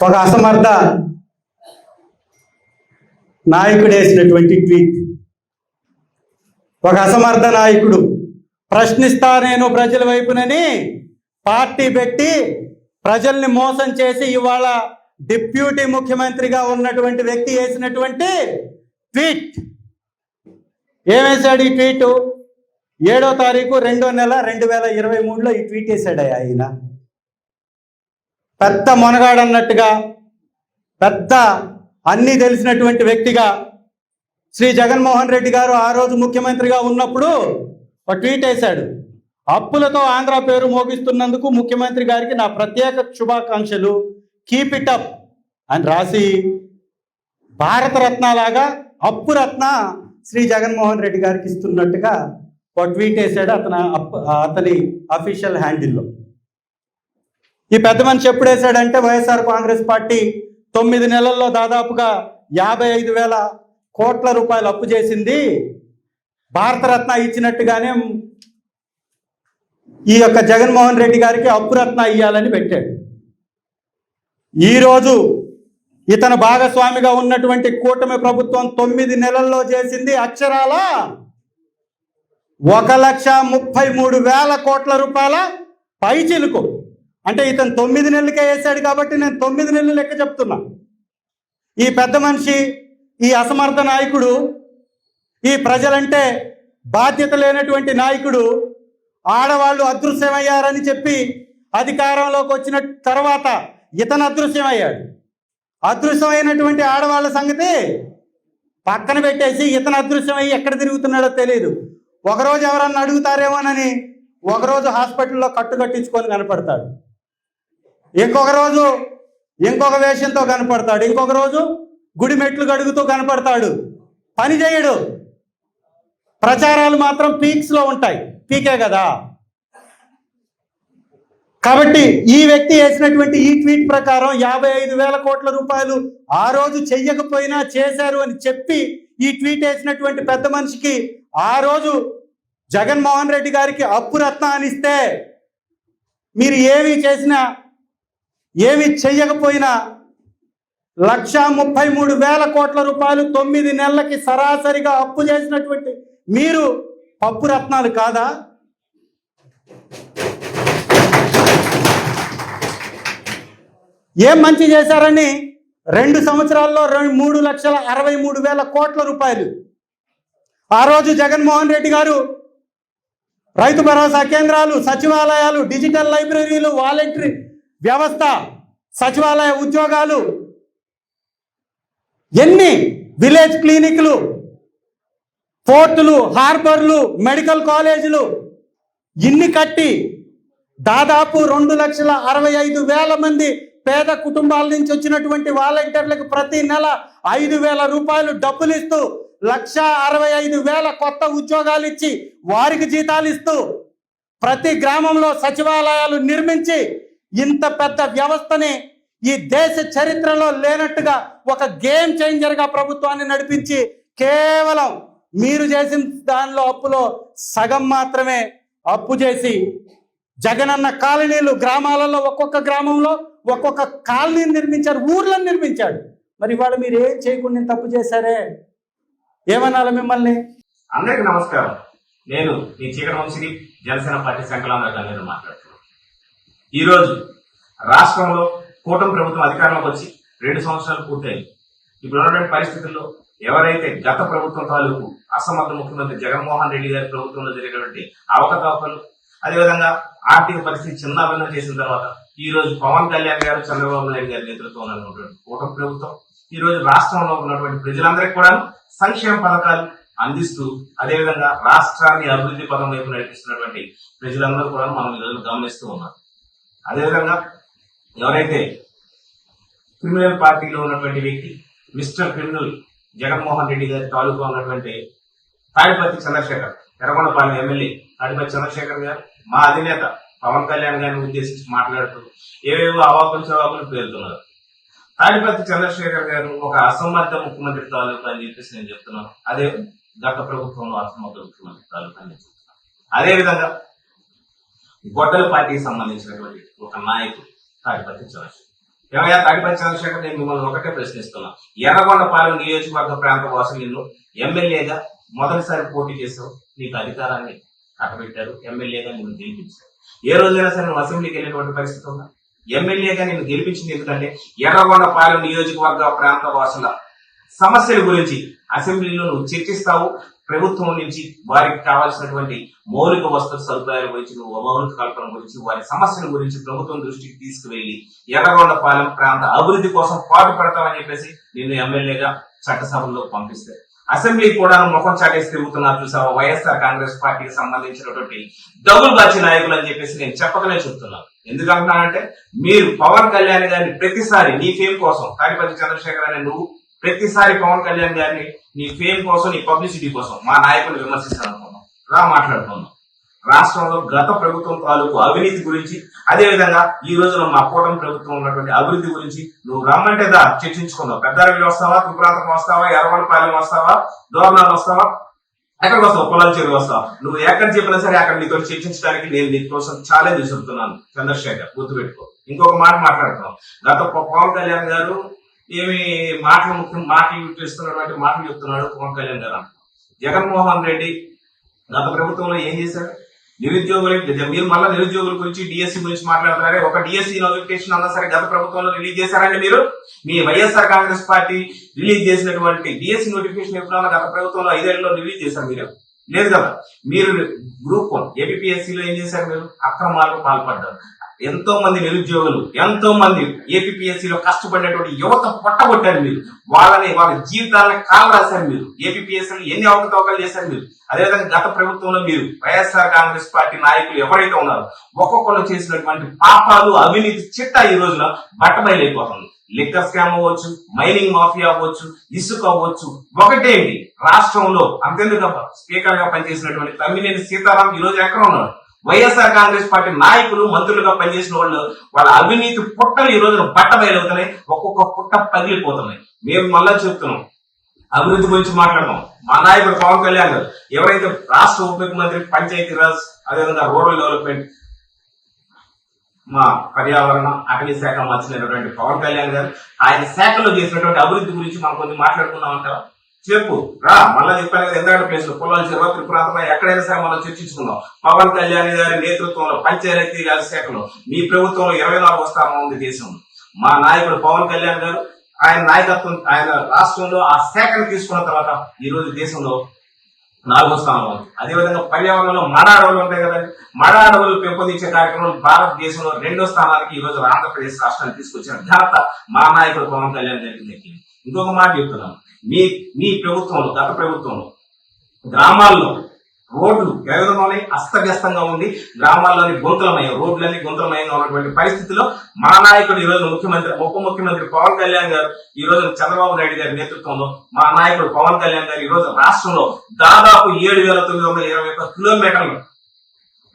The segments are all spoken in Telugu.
ఒక అసమర్థ నాయకుడు వేసినటువంటి ట్వీట్. ఒక అసమర్థ నాయకుడు ప్రశ్నిస్తా నేను ప్రజల వైపునని పార్టీ పెట్టి ప్రజల్ని మోసం చేసి ఇవాళ డిప్యూటీ ముఖ్యమంత్రిగా ఉన్నటువంటి వ్యక్తి వేసినటువంటి ట్వీట్. ఏమేశాడు ఈ ట్వీటు? 7వ తారీఖు 2వ నెల 2023లో ఈ ట్వీట్ వేశాడు ఆయన. పెద్ద మొనగాడన్నట్టుగా, పెద్ద అన్నీ తెలిసినటువంటి వ్యక్తిగా శ్రీ జగన్మోహన్ రెడ్డి గారు ఆ రోజు ముఖ్యమంత్రిగా ఉన్నప్పుడు ఒక ట్వీట్ వేశాడు. అప్పులతో ఆంధ్ర పేరు మోగిస్తున్నందుకు ముఖ్యమంత్రి గారికి నా ప్రత్యేక శుభాకాంక్షలు, కీప్ ఇట్ అప్ అని రాసి భారతరత్న లాగా అప్పు రత్న శ్రీ జగన్మోహన్ రెడ్డి గారికి ఇస్తున్నట్టుగా ఒక ట్వీట్ వేశాడు అతని అఫీషియల్ హ్యాండిల్లో. ఈ పెద్ద మనిషి ఎప్పుడు వేశాడంటే వైఎస్ఆర్ కాంగ్రెస్ పార్టీ 9 నెలల్లో దాదాపుగా 55,000 కోట్ల రూపాయలు అప్పు చేసింది, భారతరత్న ఇచ్చినట్టుగానే ఈ యొక్క జగన్మోహన్ రెడ్డి గారికి అప్పు రత్న ఇవ్వాలని పెట్టాడు. ఈరోజు ఇతను భాగస్వామిగా ఉన్నటువంటి కూటమి ప్రభుత్వం 9 నెలల్లో చేసింది అక్షరాల 1,33,000 కోట్ల రూపాయల పైచిలుకు. అంటే ఇతను 9 నెలలకే వేశాడు కాబట్టి నేను 9 నెలలు లెక్క చెప్తున్నా. ఈ పెద్ద మనిషి, ఈ అసమర్థ నాయకుడు, ఈ ప్రజలంటే బాధ్యత లేనటువంటి నాయకుడు ఆడవాళ్ళు అదృశ్యమయ్యారని చెప్పి అధికారంలోకి వచ్చిన తర్వాత ఇతను అదృశ్యమయ్యాడు. అదృశ్యమైనటువంటి ఆడవాళ్ళ సంగతి పక్కన పెట్టేసి ఇతను అదృశ్యమయ్యి ఎక్కడ తిరుగుతున్నాడో తెలియదు. ఒకరోజు ఎవరన్నా అడుగుతారేమోనని ఒకరోజు హాస్పిటల్లో కట్టించుకొని కనపడతాడు, ఇంకొక రోజు ఇంకొక వేషంతో కనపడతాడు, ఇంకొక రోజు గుడి మెట్లు గడుగుతూ కనపడతాడు. పని చేయడు. ప్రచారాలు మాత్రం పీక్స్లో ఉంటాయి. పీకే కదా. కాబట్టి ఈ వ్యక్తి వేసినటువంటి ఈ ట్వీట్ ప్రకారం 55,000 కోట్ల రూపాయలు ఆ రోజు చెయ్యకపోయినా చేశారు అని చెప్పి ఈ ట్వీట్ వేసినటువంటి పెద్ద మనిషికి ఆ రోజు జగన్మోహన్ రెడ్డి గారికి అప్పు రత్న అనిస్తే మీరు ఏమి చేసినా ఏమి చెయ్యకపోయినా 1,33,000 కోట్ల రూపాయలు 9 నెలలకి సరాసరిగా అప్పు చేసినటువంటి మీరు పప్పు రత్నాలు కాదా? ఏం మంచి చేశారని 2 సంవత్సరాల్లో 3,63,000 కోట్ల రూపాయలు ఆ రోజు జగన్మోహన్ రెడ్డి గారు రైతు భరోసా కేంద్రాలు, సచివాలయాలు, డిజిటల్ లైబ్రరీలు, వాలంటరీ వ్యవస్థ, సచివాలయ ఉద్యోగాలు, ఎన్ని విలేజ్ క్లినిక్లు, పోర్టులు, హార్బర్లు, మెడికల్ కాలేజీలు ఇన్ని కట్టి దాదాపు 2,65,000 మంది పేద కుటుంబాల నుంచి వచ్చినటువంటి వాలంటీర్లకు ప్రతి నెల 5,000 రూపాయలు డబ్బులు ఇస్తూ 1,65,000 కొత్త ఉద్యోగాలు ఇచ్చి వారికి జీతాలు ఇస్తూ ప్రతి గ్రామంలో సచివాలయాలు నిర్మించి ఇంత పెద్ద వ్యవస్థని ఈ దేశ చరిత్రలో లేనట్టుగా ఒక గేమ్ చేంజర్గా ప్రభుత్వాన్ని నడిపించి కేవలం మీరు చేసిన దానిలో అప్పులో సగం మాత్రమే అప్పు చేసి జగనన్న కాలనీలు గ్రామాలలో ఒక్కొక్క గ్రామంలో ఒక్కొక్క కాలనీని నిర్మించారు, ఊర్లను నిర్మించాడు. మరి ఇవాళ మీరు ఏం చేయకుండా తప్పు చేశారే, ఏమనాలి మిమ్మల్ని? అందరికీ నమస్కారం. నేను మీ చీకటి వంశీ, జనసేన పార్టీ సంకలనంగా నేను మాట్లాడుతున్నాను. ఈరోజు రాష్ట్రంలో కూటమి ప్రభుత్వం అధికారంలోకి వచ్చి 2 సంవత్సరాలు పూర్తయింది. ఇప్పుడు ఉన్నటువంటి పరిస్థితుల్లో ఎవరైతే గత ప్రభుత్వం తాలూకు అసమర్థ ముఖ్యమంత్రి జగన్మోహన్ రెడ్డి గారి ప్రభుత్వంలో జరిగినటువంటి అవకతవకలు, అదేవిధంగా ఆర్థిక పరిస్థితి చిన్నాభిన్నం చేసిన తర్వాత ఈ రోజు పవన్ కళ్యాణ్ గారు, చంద్రబాబు నాయుడు గారి నేతృత్వంలో ఉన్నటువంటి కూటమి ప్రభుత్వం ఈ రోజు రాష్ట్రంలో ఉన్నటువంటి ప్రజలందరికీ కూడా సంక్షేమ పథకాలు అందిస్తూ, అదేవిధంగా రాష్ట్రాన్ని అభివృద్ధి పదం వైపు నడిపిస్తున్నటువంటి ప్రజలందరూ కూడా మనం ఈరోజు గమనిస్తూ ఉన్నాం. అదేవిధంగా ఎవరైతే క్రిమినల్ పార్టీలో ఉన్నటువంటి వ్యక్తి మిస్టర్ క్రిమినల్ జగన్మోహన్ రెడ్డి గారి తాలూకా ఉన్నటువంటి తాడిపత్రి చంద్రశేఖర్, ఎర్రగొండపాలెం ఎమ్మెల్యే తాడిపత్రి చంద్రశేఖర్ గారు మా అధినేత పవన్ కళ్యాణ్ గారిని ఉద్దేశించి మాట్లాడుతూ ఏవేవో అవాకులు చవాకులు పేరుతున్నారు. తాడిపత్రి చంద్రశేఖర్ గారు ఒక అసమర్థ ముఖ్యమంత్రి తాలూకా అని చెప్పేసి నేను చెప్తున్నాను. అదే గత ప్రభుత్వంలో అసమర్థ ముఖ్యమంత్రి తాలూకా అని చెప్తున్నాను. అదేవిధంగా గొడ్డల పార్టీకి సంబంధించినటువంటి ఒక నాయకుడు తాడిపత్రి చంద్రశేఖర్. ఏమయ్యా తాడిపల్లి చంద్రశేఖర్, నేను మిమ్మల్ని ఒకటే ప్రశ్నిస్తున్నా. ఎర్రగొండపాలెం నియోజకవర్గ ప్రాంత వాసులు నిన్ను ఎమ్మెల్యేగా మొదటిసారి పోటీ చేసావు, నీకు అధికారాన్ని కట్టబెట్టారు, ఎమ్మెల్యేగా నిన్ను గెలిపించారు. ఏ రోజైనా సరే నువ్వు అసెంబ్లీకి వెళ్ళేటువంటి పరిస్థితి ఉందా? ఎమ్మెల్యేగా నిన్ను గెలిపించింది ఎందుకంటే ఎర్రగొండపాలెం నియోజకవర్గ ప్రాంత వాసుల సమస్యల గురించి అసెంబ్లీలో నువ్వు చర్చిస్తావు. ప్రభుత్వం నుంచి వారికి కావాల్సినటువంటి మౌలిక వసతుల సదుపాయాల గురించి, నువ్వు మౌలిక కల్పన గురించి, వారి సమస్యల గురించి ప్రభుత్వం దృష్టికి తీసుకువెళ్లి ఎర్రగొండపాలెం ప్రాంత అభివృద్ధి కోసం పాటు పడతామని చెప్పేసి నిన్ను ఎమ్మెల్యేగా చట్టసభల్లో పంపిస్తే, అసెంబ్లీ కూడా ముఖం చాటేసి తిరుగుతున్నారు చూసావా వైఎస్ఆర్ కాంగ్రెస్ పార్టీకి సంబంధించినటువంటి డబుల్ బాచి నాయకులు అని చెప్పేసి నేను చెప్పకనే చెప్తున్నాను. ఎందుకంటున్నానంటే మీరు పవన్ కళ్యాణ్ గారిని ప్రతిసారి నీ ఫేమ్ కోసం, తాడిపల్లి చంద్రశేఖర్ అనే నువ్వు ప్రతిసారి పవన్ కళ్యాణ్ గారిని నీ ఫేమ్ కోసం, నీ పబ్లిసిటీ కోసం మా నాయకులు విమర్శిస్తారనుకున్నాం, మాట్లాడుతున్నాం. రాష్ట్రంలో గత ప్రభుత్వం తాలూకు అవినీతి గురించి, అదే విధంగా ఈ రోజున మా కూటమి ప్రభుత్వం ఉన్నటువంటి అభివృద్ధి గురించి నువ్వు రమ్మంటే చర్చించుకున్నావు. పెద్దారెడ్డి వస్తావా, త్రిపురాంతకం వస్తావా, ఎర్రగొండపాలెం వస్తావా, దోర్నాలు వస్తావా, ఎక్కడికి వస్తావు, పొలాల చెరువు వస్తావా, నువ్వు ఎక్కడ చెప్పినా సరే అక్కడ నీతో చర్చించడానికి నేను నీ కోసం ఛాలెంజ్ విసురుతున్నాను చంద్రశేఖర్, గుర్తుపెట్టుకో. ఇంకొక మాట మాట్లాడుతున్నాం. గత పవన్ కళ్యాణ్ గారు ఏమి మాటలు చేస్తున్నటువంటి మాటలు చెప్తున్నాడు పవన్ కళ్యాణ్ గారు. జగన్మోహన్ రెడ్డి గత ప్రభుత్వంలో ఏం చేశారు? నిరుద్యోగులు, మీరు మళ్ళీ నిరుద్యోగుల గురించి డిఎస్సి గురించి మాట్లాడుతున్నారే. ఒక డిఎస్సి నోటిఫికేషన్ అన్నా సరే గత ప్రభుత్వంలో రిలీజ్ చేశారండి మీరు? మీ వైఎస్ఆర్ కాంగ్రెస్ పార్టీ రిలీజ్ చేసినటువంటి డిఎస్సి నోటిఫికేషన్ ఎప్పుడన్నా గత ప్రభుత్వంలో 5 ఏళ్లలో రిలీజ్ చేశారు? మీరు లేదు కదా. మీరు గ్రూప్ 1 ఏపీఎస్సీలో ఏం చేశారు? మీరు అక్రమాలకు పాల్పడ్డారు. ఎంతో మంది నిరుద్యోగులు, ఎంతో మంది ఏపీఎస్సీలో కష్టపడినటువంటి యువత పొట్టగొట్టారు మీరు. వాళ్ళ జీవితాలను కాలు రాశారు మీరు. ఏపీఎస్సీలో ఎన్ని అవకతవకలు చేశారు మీరు. అదేవిధంగా గత ప్రభుత్వంలో మీరు వైఎస్ఆర్ కాంగ్రెస్ పార్టీ నాయకులు ఎవరైతే ఉన్నారో ఒక్కొక్కరు చేసినటువంటి పాపాలు, అవినీతి చిట్టా ఈ రోజున బట్టబయలైపోతుంది. లిక్కర్ స్కామ్ అవ్వచ్చు, మైనింగ్ మాఫియా అవ్వచ్చు, ఇసుక అవ్వచ్చు, ఒకటేంటి రాష్ట్రంలో అంతెందుకు స్పీకర్ గా పనిచేసినటువంటి తమ్మినేని సీతారాం ఈ రోజు ఎక్కడ ఉన్నారు? వైఎస్ఆర్ కాంగ్రెస్ పార్టీ నాయకులు, మంత్రులుగా పనిచేసిన వాళ్ళు, వాళ్ళ అవినీతి పుట్టలు ఈ రోజున బట్టబయలవుతున్నాయి. ఒక్కొక్క పుట్ట పగిలిపోతున్నాయి. మేము మళ్ళా చెప్తున్నాం, అభివృద్ధి గురించి మాట్లాడతాం. మా నాయకుడు పవన్ కళ్యాణ్ గారు ఎవరైతే రాష్ట్ర ఉప ముఖ్యమంత్రి, పంచాయతీరాజ్, అదేవిధంగా రూరల్ డెవలప్మెంట్, మా పర్యావరణ అటవీ శాఖ మంత్రి పవన్ కళ్యాణ్ గారు ఆయన శాఖలో చేసినటువంటి అభివృద్ధి గురించి మనం కొంచెం మాట్లాడుకుందాం అంటారా? చెప్పు రా. మళ్ళా చెప్పాను కదా, ఎందుకంటే ప్లేస్ లో పొలాల చెరువు, త్రిపురాంతమా, ఎక్కడైనా సరే మనం చర్చించుకుందాం. పవన్ కళ్యాణ్ గారి నేతృత్వంలో పంచాయతీ రాజ్ శాఖలో మీ ప్రభుత్వంలో 24వ స్థానం ఉంది దేశంలో. మా నాయకుడు పవన్ కళ్యాణ్ గారు ఆయన నాయకత్వం, ఆయన రాష్ట్రంలో ఆ శాఖను తీసుకున్న తర్వాత ఈ రోజు దేశంలో 4వ స్థానంలో ఉంది. అదేవిధంగా పర్యావరణంలో మడ అడవులు ఉంటాయి కదండి, మడ అడవులు పెంపొందించే కార్యక్రమంలో భారతదేశంలో 2వ స్థానానికి ఈ రోజు ఆంధ్రప్రదేశ్ రాష్ట్రాన్ని తీసుకొచ్చిన ఘనత మా నాయకుడు పవన్ కళ్యాణ్ గారికి. ఇంకొక మాట చెప్తున్నాను, మీ ప్రభుత్వంలో, గత ప్రభుత్వంలో గ్రామాల్లో రోడ్లు ఏ విధంగా ఉన్నాయి? అస్తవ్యస్తంగా ఉంది. గ్రామాల్లోని గుంతలమయం, రోడ్లన్నీ గుంతలమయంగా ఉన్నటువంటి పరిస్థితిలో మా నాయకుడు ఈ రోజు ముఖ్యమంత్రి, ఉప ముఖ్యమంత్రి పవన్ కళ్యాణ్ గారు ఈ రోజు చంద్రబాబు నాయుడు గారి నేతృత్వంలో మా నాయకుడు పవన్ కళ్యాణ్ గారు ఈ రోజు రాష్ట్రంలో దాదాపు 7,921 కిలోమీటర్లు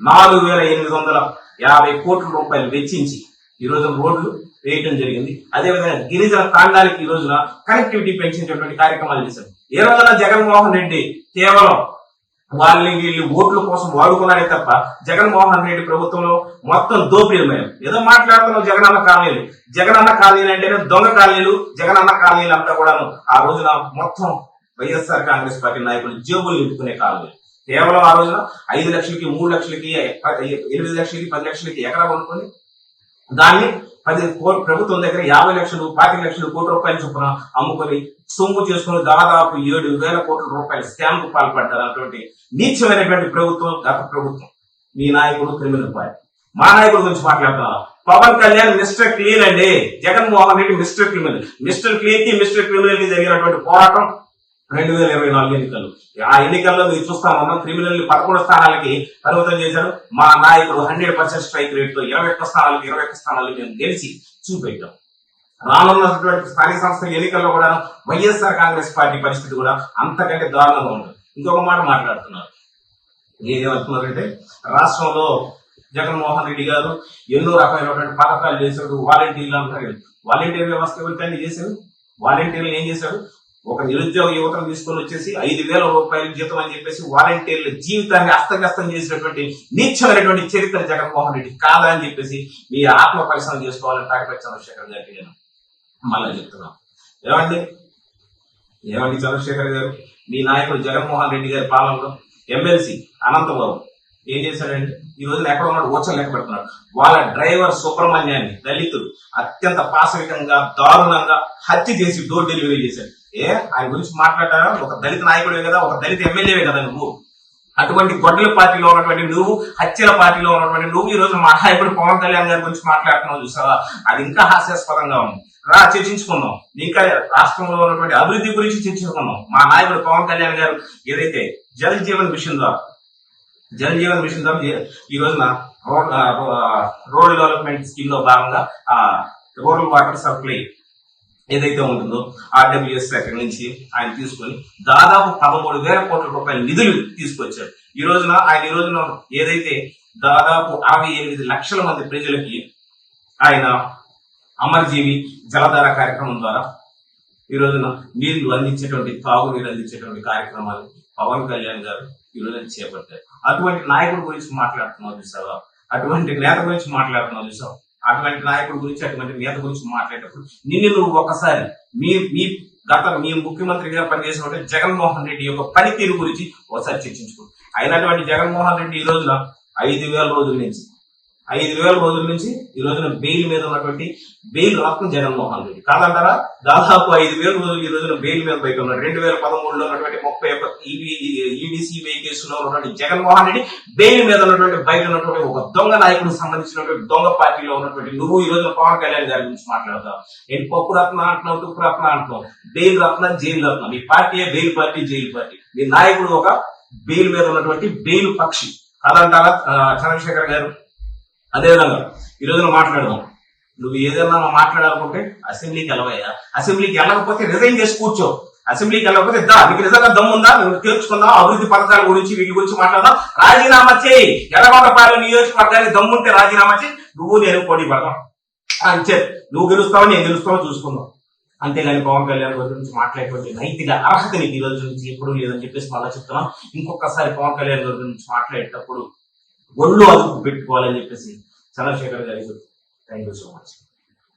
4,850 కోట్ల రూపాయలు వెచ్చించి ఈ రోజు రోడ్లు వేయటం జరిగింది. అదేవిధంగా గిరిజన తాండాలకి ఈ రోజున కనెక్టివిటీ పెంచేటటువంటి కార్యక్రమాలు చేశారు. ఏ రోజున జగన్మోహన్ రెడ్డి కేవలం వీళ్ళు ఓట్ల కోసం వాడుకున్నాడే తప్ప జగన్మోహన్ రెడ్డి ప్రభుత్వంలో మొత్తం దోపిడీలమయం. ఏదో మాట్లాడుతున్నావు జగనన్న కాలనీలు, జగనన్న కాలనీలు అంటేనే దొంగ కాలనీలు, జగనన్న కాలనీలు అంతా కూడాను ఆ రోజున మొత్తం వైఎస్ఆర్ కాంగ్రెస్ పార్టీ నాయకులు జేబులు నింపుకునే కాలనీలు. కేవలం ఆ రోజున 5 లక్షలకి, 3 లక్షలకి, 8 లక్షలకి, 10 లక్షలకి ఎకరా కొనుక్కొని దాన్ని ప్రభుత్వం దగ్గర 50 లక్షలు, 25 లక్షలు కోట్ల రూపాయలు చొప్పున అమ్ముకొని సొమ్ము చేసుకుని దాదాపు 7,000 కోట్ల రూపాయల స్కామ్ కు పాల్పడ్డారు. అటువంటి నీచమైనటువంటి ప్రభుత్వం గత ప్రభుత్వం. మీ నాయకుడు క్రిమినల్ పార్టీ. మా నాయకుడు గురించి మాట్లాడుతున్నారు. పవన్ కళ్యాణ్ మిస్టర్ క్లీన్ అండి, Jaganmohan Reddy mister criminal. Mister clean కి మిస్టర్ క్రిమినల్ కి జరిగినటువంటి పోరాటం 2024 ఎన్నికలు. ఆ ఎన్నికల్లో మీరు చూస్తామన్నా క్రిమినల్ 11 స్థానాలకి పరిమితం చేశారు. మా నాయకుడు 100% స్ట్రైక్ రేట్ తో 21 స్థానాలు మేము గెలిచి చూపెట్టాం. రానున్నటువంటి స్థానిక సంస్థల ఎన్నికల్లో కూడా వైఎస్ఆర్ కాంగ్రెస్ పార్టీ పరిస్థితి కూడా అంతకంటే దారుణంగా ఉంటుంది. ఇంకొక మాట మాట్లాడుతున్నారు, ఏమంటున్నారంటే రాష్ట్రంలో జగన్మోహన్ రెడ్డి గారు ఎన్నో రకమైనటువంటి పథకాలు చేశాడు, వాలంటీర్లు అంటారు. వాలంటీర్ వ్యవస్థ ఎవరికైనా చేశారు? వాలంటీర్లు ఏం చేశారు? ఒక నిరుద్యోగ యువతను తీసుకొని వచ్చేసి 5,000 రూపాయల జీతం అని చెప్పేసి వాలంటీర్ల జీవితాన్ని అస్తవ్యస్తం చేసినటువంటి నీచమైనటువంటి చరిత్ర జగన్మోహన్ రెడ్డి కాదా అని చెప్పేసి మీ ఆత్మ పరిశ్రమ చేసుకోవాలని తాటిపల్లి చంద్రశేఖర్ గారికి నేను మళ్ళీ చెప్తున్నాను. ఏమండి చంద్రశేఖర్ గారు, మీ నాయకుడు జగన్మోహన్ రెడ్డి గారి పాలనలో ఎమ్మెల్సీ అనంతబాబు ఏం చేశాడండి? ఈ రోజున ఎక్కడ ఉన్నాడు? ఓచలు లెక్క పెడుతున్నాడు. వాళ్ళ డ్రైవర్ సుబ్రహ్మణ్యాన్ని దళితుడు అత్యంత పాశవికంగా దారుణంగా హత్య చేసి డోర్ డెలివరీ చేశాడు. ఆయన గురించి మాట్లాడారా? ఒక దళిత నాయకుడే కదా, ఒక దళిత ఎమ్మెల్యేవే కదా నువ్వు. అటువంటి గొడ్డల పార్టీలో ఉన్నటువంటి నువ్వు, హత్యల పార్టీలో ఉన్నటువంటి నువ్వు ఈ రోజు మా నాయకుడు పవన్ కళ్యాణ్ గారి గురించి మాట్లాడుతున్నావు చూసావా? అది ఇంకా హాస్యాస్పదంగా ఉంది. రా చర్చించుకుందాం, ఇంకా రాష్ట్రంలో ఉన్నటువంటి అభివృద్ధి గురించి చర్చించుకుందాం. మా నాయకుడు పవన్ కళ్యాణ్ గారు ఏదైతే జల్ జీవన్ మిషన్ ద్వారా ఈ రోజున రోడ్ డెవలప్మెంట్ స్కీమ్ లో భాగంగా రూరల్ వాటర్ సప్లై ఏదైతే ఉంటుందో ఆర్డబ్ల్యూఎస్ శాఖ నుంచి ఆయన తీసుకొని దాదాపు 13,000 కోట్ల రూపాయల నిధులు తీసుకొచ్చారు. ఈ రోజున ఏదైతే దాదాపు 68 లక్షల మంది ప్రజలకి ఆయన అమర్జీవి జలధార కార్యక్రమం ద్వారా ఈ రోజున నీళ్లు అందించేటువంటి, తాగునీరు అందించేటువంటి కార్యక్రమాలు పవన్ కళ్యాణ్ గారు ఈ రోజున చేపట్టారు. అటువంటి నాయకుడి గురించి మాట్లాడుతున్నావు చూసావా? అటువంటి నేత గురించి మాట్లాడుతున్నావు చూసావా? అటువంటి నాయకుడి గురించి, అటువంటి నేత గురించి మాట్లాడేటప్పుడు నిన్ను నువ్వు ఒకసారి మీ ముఖ్యమంత్రి గారు పనిచేసినటువంటి జగన్మోహన్ రెడ్డి యొక్క పనితీరు గురించి ఒకసారి చర్చించుకో. అయినటువంటి జగన్మోహన్ రెడ్డి ఈ రోజున 5,000 రోజుల నుంచి ఈ రోజున బెయిల్ మీద ఉన్నటువంటి బెయిల్ రత్న జగన్మోహన్ రెడ్డి కాదంటారా? దాదాపు 5,000 రోజులు ఈ రోజున బెయిల్ మీద బయట ఉన్నాడు. 2013లో ఉన్నటువంటి 31 ఈడీసీబీ కేసులో ఉన్నటువంటి జగన్మోహన్ రెడ్డి బెయిల్ మీద ఉన్నటువంటి బయట ఉన్నటువంటి ఒక దొంగ నాయకుడికి సంబంధించినటువంటి దొంగ పార్టీలో ఉన్నటువంటి నువ్వు ఈ రోజున పవన్ కళ్యాణ్ గారి గురించి మాట్లాడతావు. ఏంటి పప్పు రత్న అంటున్నావు, తుప్పు రత్న అంటున్నావు, బెయిల్ రత్న, జైలు రత్న. మీ పార్టీయే బెయిల్ పార్టీ, జైలు పార్టీ. మీ నాయకుడు ఒక బెయిల్ మీద ఉన్నటువంటి బెయిల్ పక్షి కాదంటారా చంద్రశేఖర్ గారు? అదేవిధంగా ఈ రోజున మాట్లాడదాం. నువ్వు ఏదైనా మాట్లాడాలనుకుంటే అసెంబ్లీకి వెళ్ళవయ్యా. అసెంబ్లీకి వెళ్ళకపోతే రిజైన్ చేసి కూర్చో. అసెంబ్లీకి వెళ్ళకపోతే నీకు నిజంగా దమ్ముందా? నువ్వు తెలుసుకుందాం, అభివృద్ధి పథకాల గురించి వీటి గురించి మాట్లాడదాం. రాజీనామా చేయి. ఎర్రగొండపాలెం నియోజకవర్గానికి దమ్ముంటే రాజీనామా చేయి. నువ్వు నేను పోటీ పడదాం అంతే. నువ్వు గెలుస్తావు, నేను గెలుస్తావు, చూసుకుందాం. అంతేగాని పవన్ కళ్యాణ్ గురించి మాట్లాడేటువంటి నైతిక అర్హత నీకు ఈ రోజు నుంచి ఎప్పుడు లేదని చెప్పేసి మళ్ళీ చెప్తున్నాం. ఇంకొకసారి పవన్ కళ్యాణ్ గారి గురించి మాట్లాడేటప్పుడు ఒళ్ళు అదుపు పెట్టుకోవాలని చెప్పేసి చంద్రశేఖర్ గారికి థ్యాంక్ యూ సో మచ్.